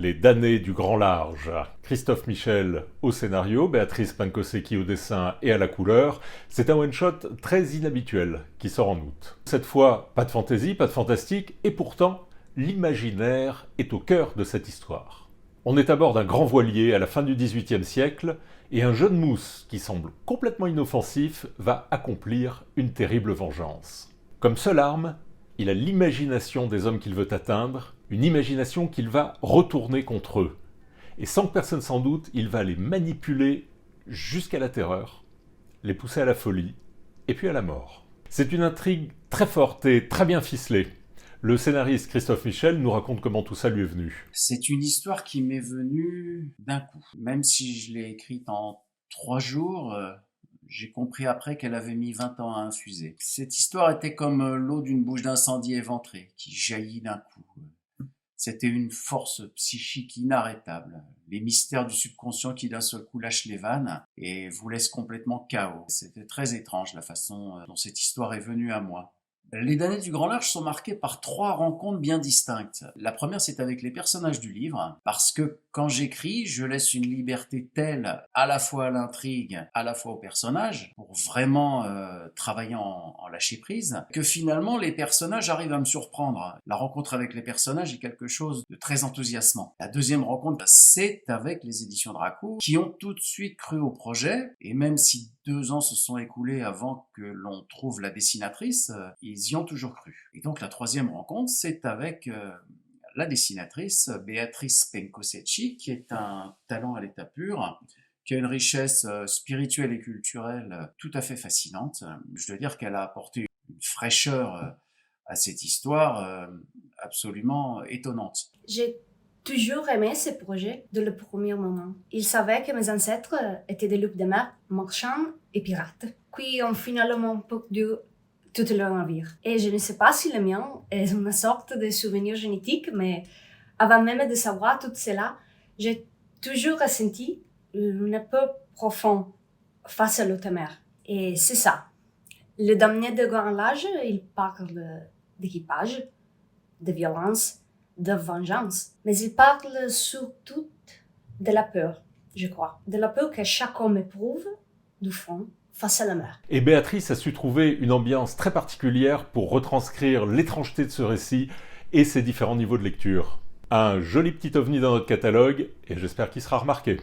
Les damnés du grand large. Christophe Michel au scénario, Béatrice Pankosecki au dessin et à la couleur. C'est un one-shot très inhabituel qui sort en août. Cette fois, pas de fantaisie, pas de fantastique, et pourtant, l'imaginaire est au cœur de cette histoire. On est à bord d'un grand voilier à la fin du XVIIIe siècle, et un jeune mousse qui semble complètement inoffensif va accomplir une terrible vengeance. Comme seule arme, il a l'imagination des hommes qu'il veut atteindre, une imagination qu'il va retourner contre eux. Et sans que personne s'en doute, il va les manipuler jusqu'à la terreur, les pousser à la folie, et puis à la mort. C'est une intrigue très forte et très bien ficelée. Le scénariste Christophe Michel nous raconte comment tout ça lui est venu. C'est une histoire qui m'est venue d'un coup. Même si je l'ai écrite en 3 jours, j'ai compris après qu'elle avait mis 20 ans à infuser. Cette histoire était comme l'eau d'une bouche d'incendie éventrée, qui jaillit d'un coup. C'était une force psychique inarrêtable. Les mystères du subconscient qui d'un seul coup lâchent les vannes et vous laissent complètement KO. C'était très étrange la façon dont cette histoire est venue à moi. Les damnés du grand large sont marqués par 3 rencontres bien distinctes. La première, c'est avec les personnages du livre, parce que quand j'écris, je laisse une liberté telle à la fois à l'intrigue, à la fois aux personnages, pour vraiment travailler en lâcher prise, que finalement les personnages arrivent à me surprendre. La rencontre avec les personnages est quelque chose de très enthousiasmant. La deuxième rencontre, c'est avec les éditions Dracou, qui ont tout de suite cru au projet, et même si 2 ans se sont écoulés avant que l'on trouve la dessinatrice, ils y ont toujours cru. Et donc la troisième rencontre, c'est avec la dessinatrice Béatrice Pankosecki, qui est un talent à l'état pur, qui a une richesse spirituelle et culturelle tout à fait fascinante. Je dois dire qu'elle a apporté une fraîcheur à cette histoire absolument étonnante. J'ai toujours aimé ce projet dès le premier moment. Il savait que mes ancêtres étaient des loups de mer, marchands et pirates, qui ont finalement perdu tout leur navire. Et je ne sais pas si le mien est une sorte de souvenir génétique, mais avant même de savoir tout cela, j'ai toujours ressenti une peur profonde face à l'autre mer. Et c'est ça. Le damné de grand large, il parle d'équipage, de violence, de vengeance. Mais il parle surtout de la peur, je crois. De la peur que chaque homme éprouve, du fond, face à la mer. Et Béatrice a su trouver une ambiance très particulière pour retranscrire l'étrangeté de ce récit et ses différents niveaux de lecture. Un joli petit ovni dans notre catalogue, et j'espère qu'il sera remarqué.